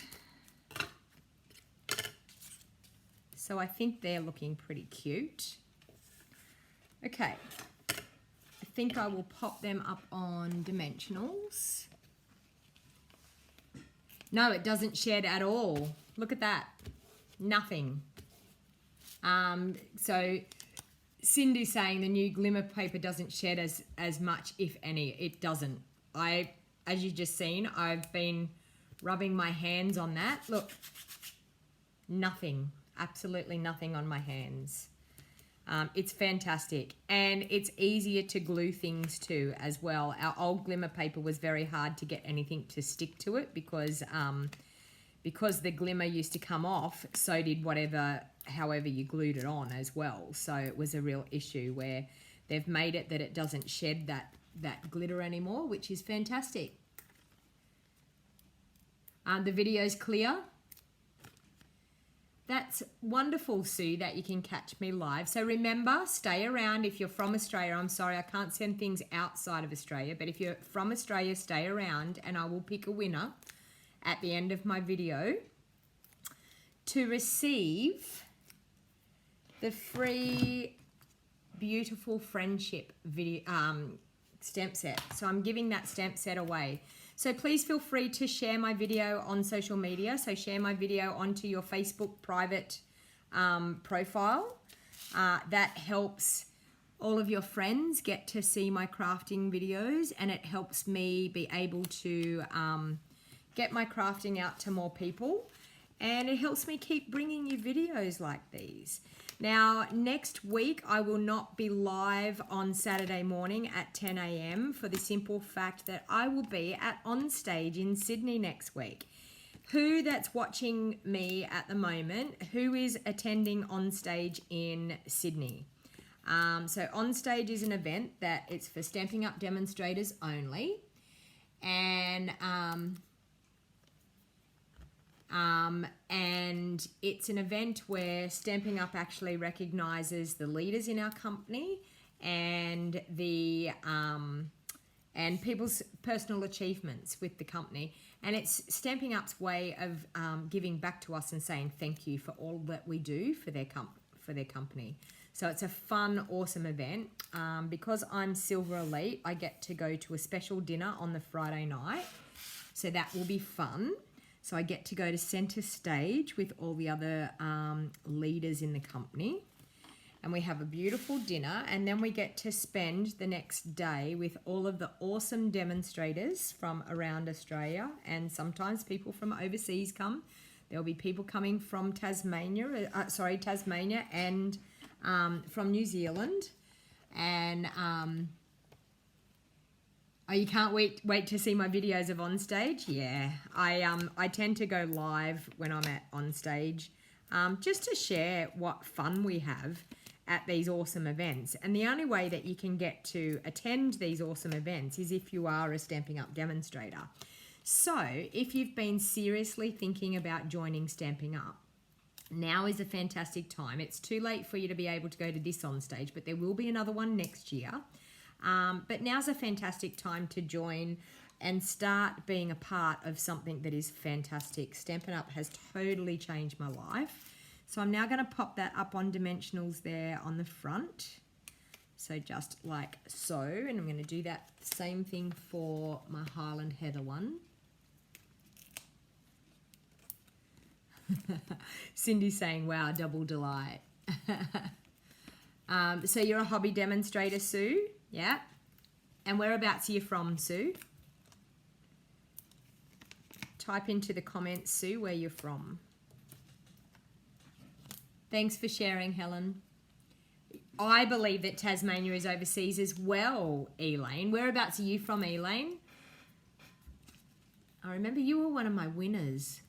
So I think they're looking pretty cute. Okay, I think I will pop them up on dimensionals. No, it doesn't shed at all. Look at that, nothing. So Cindy's saying the new glimmer paper doesn't shed as much, if any. It doesn't. As you've just seen, I've been rubbing my hands on that. Look, nothing. Absolutely nothing on my hands. It's fantastic, and it's easier to glue things to as well. Our old glimmer paper was very hard to get anything to stick to it because the glimmer used to come off, so did however you glued it on as well. So it was a real issue where they've made it that it doesn't shed that glitter anymore, which is fantastic. The video's clear. That's wonderful, Sue, that you can catch me live. So remember, stay around if you're from Australia. I'm sorry, I can't send things outside of Australia, but if you're from Australia, stay around, and I will pick a winner at the end of my video to receive the free Beautiful Friendship video stamp set. So I'm giving that stamp set away. So please feel free to share my video on social media. So share my video onto your Facebook private profile. That helps all of your friends get to see my crafting videos, and it helps me be able to get my crafting out to more people, and it helps me keep bringing you videos like these. Now, next week, I will not be live on Saturday morning at 10 a.m. for the simple fact that I will be at On Stage in Sydney next week. Who that's watching me at the moment, who is attending On Stage in Sydney? So On Stage is an event that it's for Stampin' Up! Demonstrators only. And it's an event where Stampin' Up! Actually recognises the leaders in our company and the and people's personal achievements with the company. And it's Stampin' Up's way of giving back to us and saying thank you for all that we do for their company. So it's a fun, awesome event. Because I'm Silver Elite, I get to go to a special dinner on the Friday night. So that will be fun. So I get to go to center stage with all the other leaders in the company. And we have a beautiful dinner, and then we get to spend the next day with all of the awesome demonstrators from around Australia, and sometimes people from overseas come. There'll be people coming from Tasmania and from New Zealand. And oh, you can't wait to see my videos of On Stage? Yeah, I tend to go live when I'm at On Stage, just to share what fun we have at these awesome events. And the only way that you can get to attend these awesome events is if you are a Stampin' Up! Demonstrator. So if you've been seriously thinking about joining Stampin' Up!, now is a fantastic time. It's too late for you to be able to go to this On Stage, but there will be another one next year. But now's a fantastic time to join and start being a part of something that is fantastic. Stampin' Up! Has totally changed my life. So I'm now going to pop that up on dimensionals there on the front. So just like so. And I'm going to do that same thing for my Highland Heather one. Cindy's saying, wow, double delight. So you're a hobby demonstrator, Sue? Yeah. And whereabouts are you from, Sue? Type into the comments, Sue, where you're from. Thanks for sharing, Helen. I believe that Tasmania is overseas as well, Elaine. Whereabouts are you from, Elaine? I remember you were one of my winners.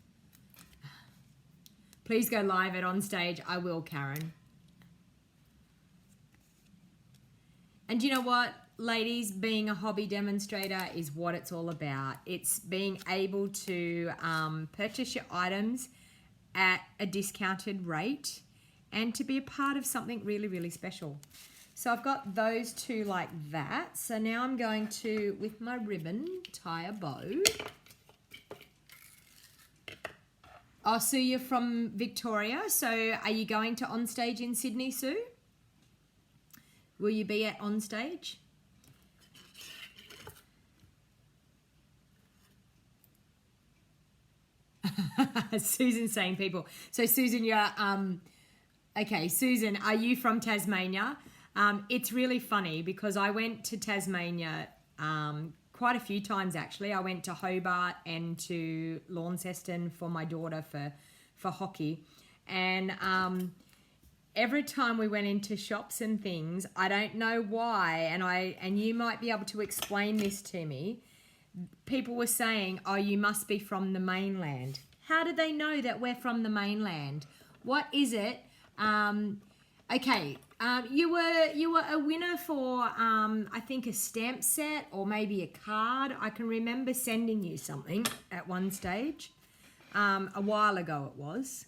Please go live at On Stage. I will, Karen. And you know what, ladies? Being a hobby demonstrator is what it's all about. It's being able to purchase your items at a discounted rate and to be a part of something really, really special. So I've got those two like that. So now I'm going to, with my ribbon, tie a bow. Oh, Sue, you're from Victoria. So are you going to On Stage in Sydney, Sue? Will you be at On Stage? Susan's saying people. So Susan, you're, okay, Susan, are you from Tasmania? It's really funny because I went to Tasmania quite a few times actually. I went to Hobart and to Launceston for my daughter for hockey. And every time we went into shops and things, I don't know why, and you might be able to explain this to me, people were saying, oh, you must be from the mainland. How did they know that we're from the mainland? What is it? Okay, you were a winner for, I think, a stamp set or maybe a card. I can remember sending you something at one stage. A while ago it was.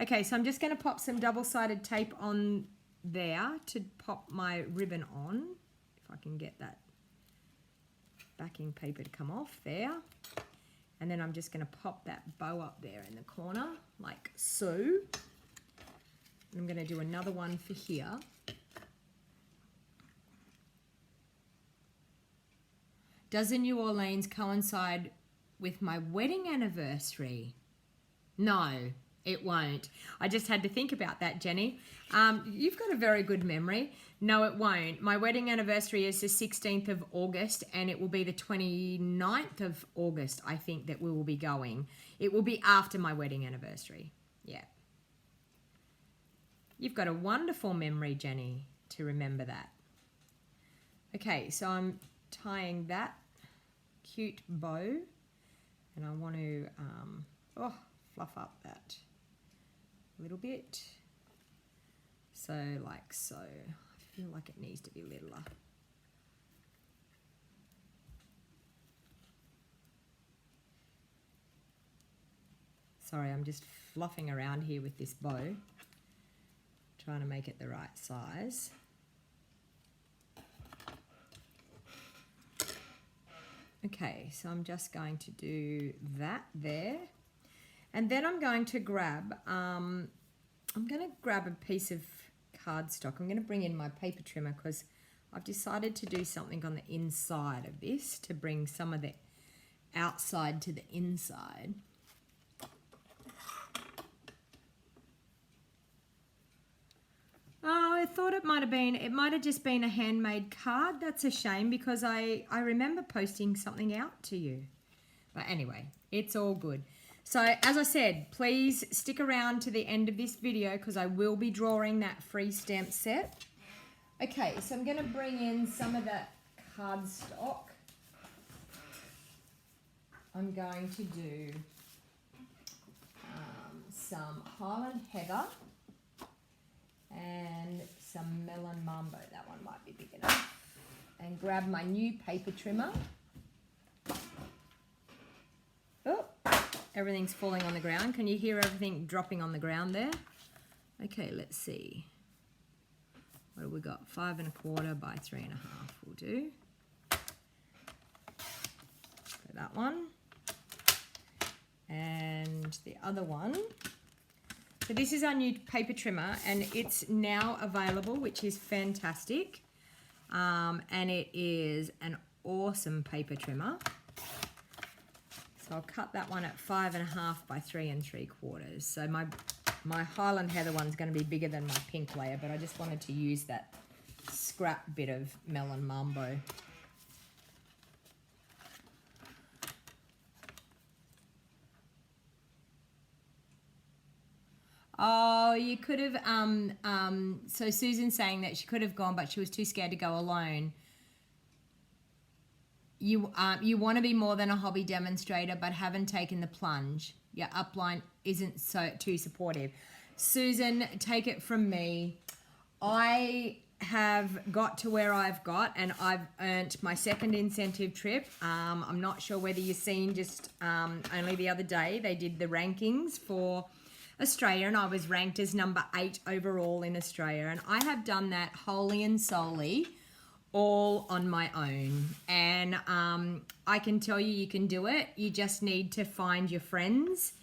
Okay, so I'm just going to pop some double-sided tape on there to pop my ribbon on. If I can get that backing paper to come off there. And then I'm just going to pop that bow up there in the corner like so. I'm going to do another one for here. Does the New Orleans coincide with my wedding anniversary? No, it won't. I just had to think about that, Jenny. You've got a very good memory. No, it won't. My wedding anniversary is the 16th of August, and it will be the 29th of August, I think, that we will be going. It will be after my wedding anniversary. Yeah. You've got a wonderful memory, Jenny, to remember that. Okay, so I'm tying that cute bow, and I want to fluff up that a little bit. So like so. I feel like it needs to be littler. Sorry, I'm just fluffing around here with this bow, trying to make it the right size. Okay, so I'm just going to do that there. And then I'm going to grab, a piece of cardstock. I'm going to bring in my paper trimmer because I've decided to do something on the inside of this to bring some of the outside to the inside. Oh, I thought it might have just been a handmade card. That's a shame because I remember posting something out to you. But anyway, it's all good. So as I said, please stick around to the end of this video because I will be drawing that free stamp set. Okay, so I'm going to bring in some of that cardstock. I'm going to do some Highland Heather and some Melon Mambo. That one might be big enough. And grab my new paper trimmer. Oh, everything's falling on the ground. Can you hear everything dropping on the ground there? Okay, let's see. What have we got? 5 1/4 by 3 1/2 will do. So that one. And the other one. So this is our new paper trimmer and it's now available, which is fantastic. And it is an awesome paper trimmer. So I'll cut that one at 5 1/2 by 3 3/4. So my Highland Heather one's going to be bigger than my pink layer, but I just wanted to use that scrap bit of Melon Mambo. Oh, you could have, so Susan's saying that she could have gone, but she was too scared to go alone. You want to be more than a hobby demonstrator, but haven't taken the plunge. Your upline isn't too supportive. Susan, take it from me. I have got to where I've got, and I've earned my second incentive trip. I'm not sure whether you've seen just only the other day, they did the rankings for Australia, and I was ranked as number 8 overall in Australia. And I have done that wholly and solely all on my own. And I can tell you, you can do it. You just need to find your friends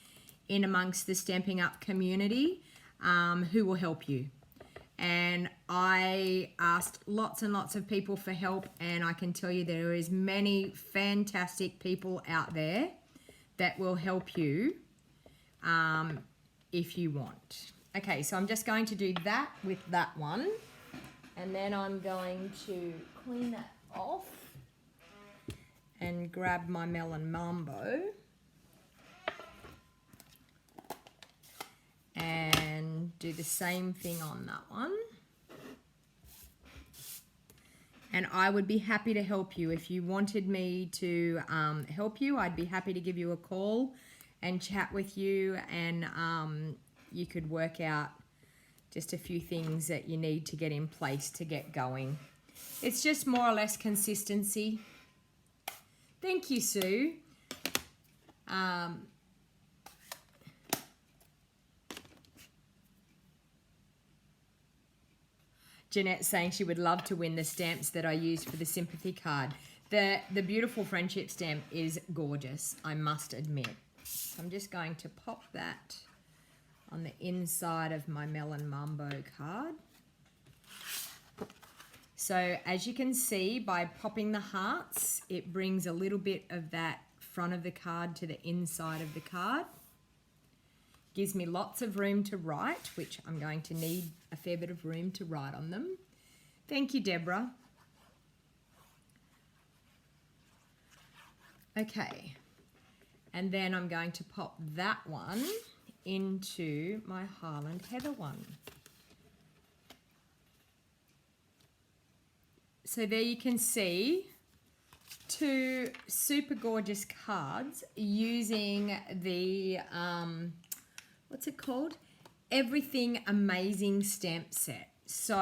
in amongst the Stamping Up community who will help you. And I asked lots and lots of people for help, and I can tell you there is many fantastic people out there that will help you if you want. Okay, so I'm just going to do that with that one. And then I'm going to clean that off and grab my Melon Mambo and do the same thing on that one. And I would be happy to help you. If you wanted me to help you, I'd be happy to give you a call and chat with you, and you could work out just a few things that you need to get in place to get going. It's just more or less consistency. Thank you, Sue. Jeanette's saying she would love to win the stamps that I used for the Sympathy card. The beautiful friendship stamp is gorgeous, I must admit. So I'm just going to pop that on the inside of my Melon Mambo card. So as you can see, by popping the hearts, it brings a little bit of that front of the card to the inside of the card. Gives me lots of room to write, which I'm going to need a fair bit of room to write on them. Thank you, Deborah. Okay, and then I'm going to pop that one into my Highland Heather one. So there you can see two super gorgeous cards using the, what's it called? Everything Amazing stamp set. So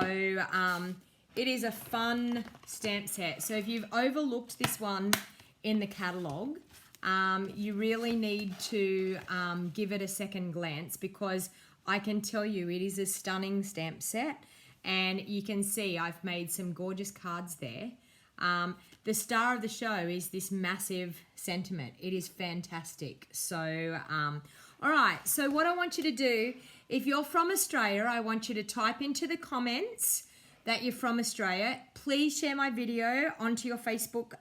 it is a fun stamp set. So if you've overlooked this one in the catalogue, you really need to give it a second glance, because I can tell you it is a stunning stamp set, and you can see I've made some gorgeous cards there. The star of the show is this massive sentiment. It is fantastic. So, all right, so what I want you to do, if you're from Australia, I want you to type into the comments that you're from Australia. Please share my video onto your Facebook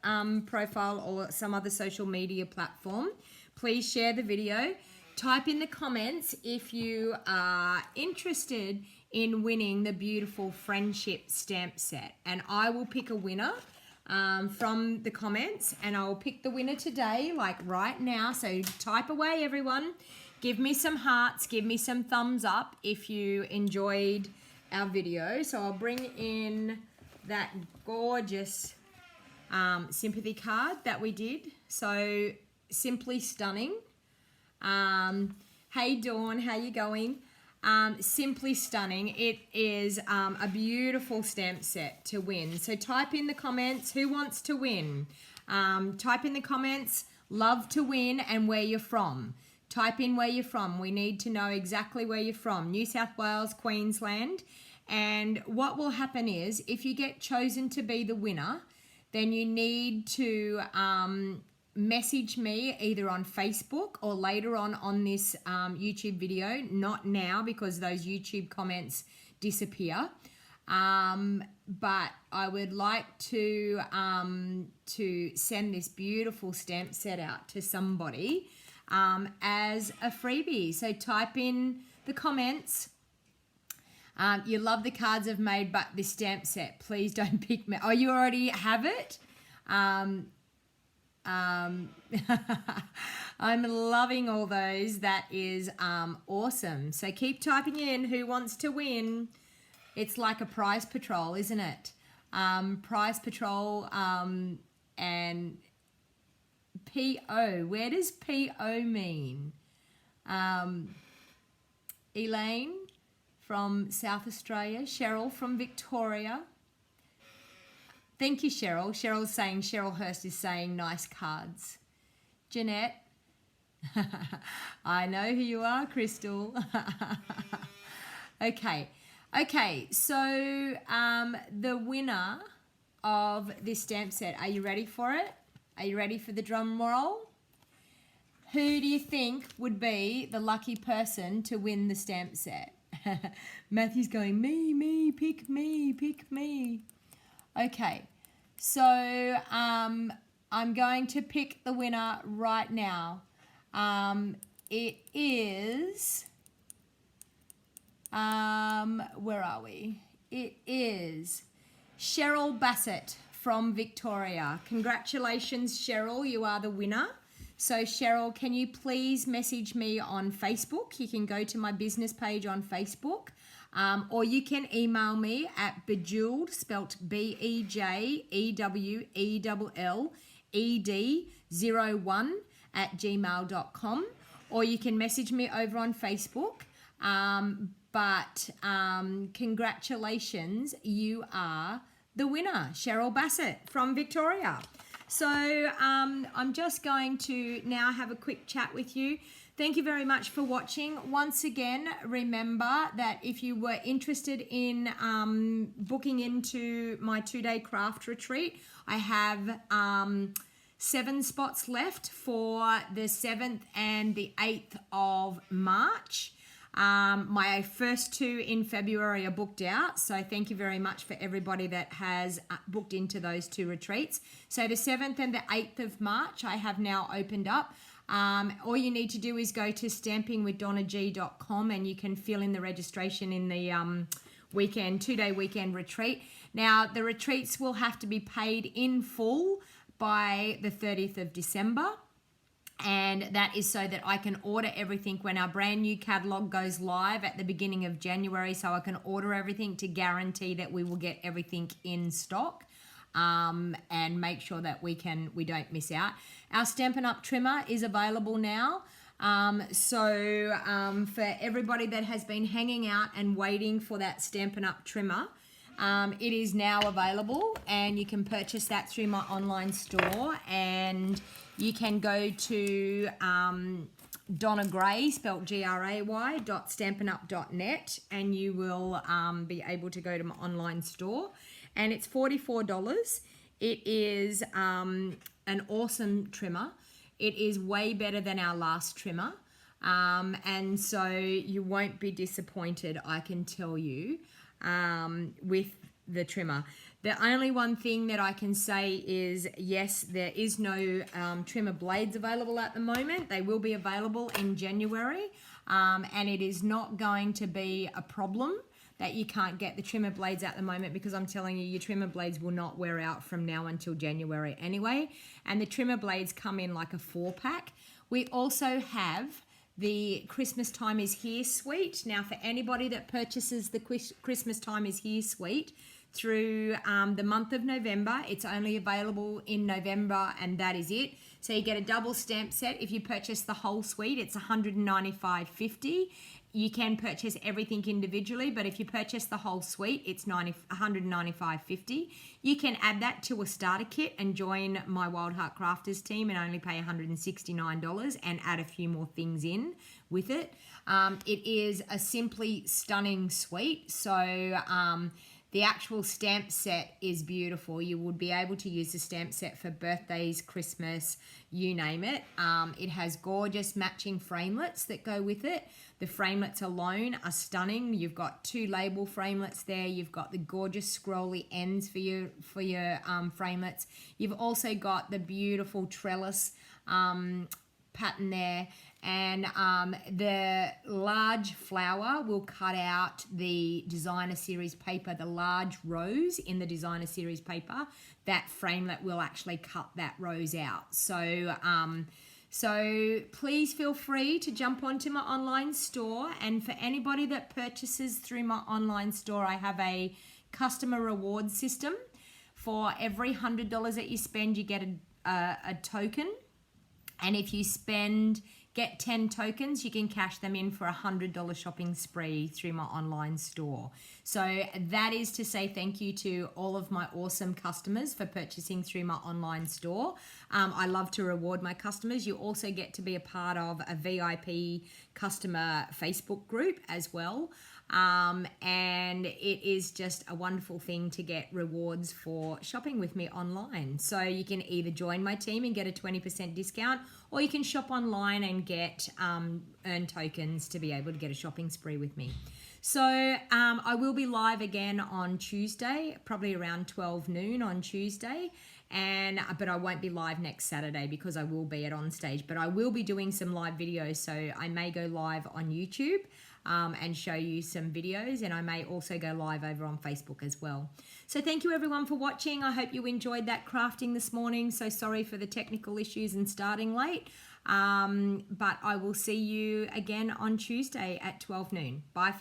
profile or some other social media platform. Please share the video. Type in the comments if you are interested in winning the beautiful friendship stamp set, and I will pick a winner from the comments, and I will pick the winner today, like right now. So type away, everyone. Give me some hearts, give me some thumbs up if you enjoyed our video. So I'll bring in that gorgeous sympathy card that we did. So simply stunning. Hey Dawn, how you going? Simply stunning. It is a beautiful stamp set to win. So type in the comments who wants to win. Type in the comments love to win and where you're from. Type in where you're from. We need to know exactly where you're from. New South Wales, Queensland. And what will happen is, if you get chosen to be the winner, then you need to message me either on Facebook or later on this YouTube video. Not now, because those YouTube comments disappear. But I would like to send this beautiful stamp set out to somebody as a freebie. So type in the comments. You love the cards I've made, but this stamp set, please don't pick me. Oh, you already have it? I'm loving all those. That is awesome. So keep typing in who wants to win. It's like a prize patrol, isn't it? Prize patrol and PO. Where does PO mean? Elaine from South Australia. Cheryl from Victoria. Thank you, Cheryl. Cheryl Hurst is saying nice cards. Jeanette. I know who you are, Crystal. Okay, so the winner of this stamp set, are you ready for it? Are you ready for the drum roll? Who do you think would be the lucky person to win the stamp set? Matthew's going, me, pick me. Okay, so I'm going to pick the winner right now. It is, where are we? It is Cheryl Bassett from Victoria. Congratulations, Cheryl, you are the winner. So Cheryl, can you please message me on Facebook? You can go to my business page on Facebook, or you can email me at bejeweled, spelt BEJEWELLED01 @gmail.com, or you can message me over on Facebook. But congratulations, you are the winner, Cheryl Bassett from Victoria. So I'm just going to now have a quick chat with you. Thank you very much for watching. Once again, remember that if you were interested in booking into my 2-day craft retreat, I have 7 spots left for the 7th and the 8th of March. My first 2 in February are booked out, so thank you very much for everybody that has booked into those 2 retreats. So the 7th and the 8th of March I have now opened up. All you need to do is go to stampingwithdonnag.com and you can fill in the registration in the 2-day weekend retreat. Now, the retreats will have to be paid in full by the 30th of December. And that is so that I can order everything when our brand new catalog goes live at the beginning of January, so I can order everything to guarantee that we will get everything in stock, and make sure that we don't miss out. Our Stampin' Up! Trimmer is available now. For everybody that has been hanging out and waiting for that Stampin' Up! Trimmer, it is now available, and you can purchase that through my online store, and you can go to Donna Gray, spelled Gray, .stampinup.net, and you will be able to go to my online store, and it's $44. It is an awesome trimmer. It is way better than our last trimmer, and so you won't be disappointed, I can tell you, with the trimmer. The only one thing that I can say is, yes, there is no trimmer blades available at the moment. They will be available in January, and it is not going to be a problem that you can't get the trimmer blades at the moment, because I'm telling you, your trimmer blades will not wear out from now until January anyway. And the trimmer blades come in like a 4-pack. We also have the Christmas Time is Here suite. Now, for anybody that purchases the Christmas Time is Here suite through the month of November, it's only available in November, and that is it. So you get a double stamp set. If you purchase the whole suite, it's $195.50. You can purchase everything individually, but if you purchase the whole suite, it's $195.50. You can add that to a starter kit and join my Wild Heart Crafters team and only pay $169 and add a few more things in with it. It is a simply stunning suite. So the actual stamp set is beautiful. You would be able to use the stamp set for birthdays, Christmas, you name it. It has gorgeous matching framelets that go with it. The framelets alone are stunning. You've got 2 label framelets there. You've got the gorgeous scrolly ends for your framelets. You've also got the beautiful trellis pattern there, and the large flower will cut out the designer series paper, the large rose in the designer series paper. That framelit will actually cut that rose out. So please feel free to jump onto my online store, and for anybody that purchases through my online store, I have a customer reward system. For every $100 that you spend, you get a token, and if you get 10 tokens, you can cash them in for a $100 shopping spree through my online store. So that is to say thank you to all of my awesome customers for purchasing through my online store. I love to reward my customers. You also get to be a part of a VIP customer Facebook group as well. And it is just a wonderful thing to get rewards for shopping with me online. So you can either join my team and get a 20% discount, or you can shop online and get earn tokens to be able to get a shopping spree with me. So I will be live again on Tuesday, probably around 12 noon on Tuesday. But I won't be live next Saturday because I will be at On Stage. But I will be doing some live videos, so I may go live on YouTube and show you some videos, and I may also go live over on Facebook as well. So thank you everyone for watching. I hope you enjoyed that crafting this morning. So sorry for the technical issues and starting late, but I will see you again on Tuesday at 12 noon. Bye.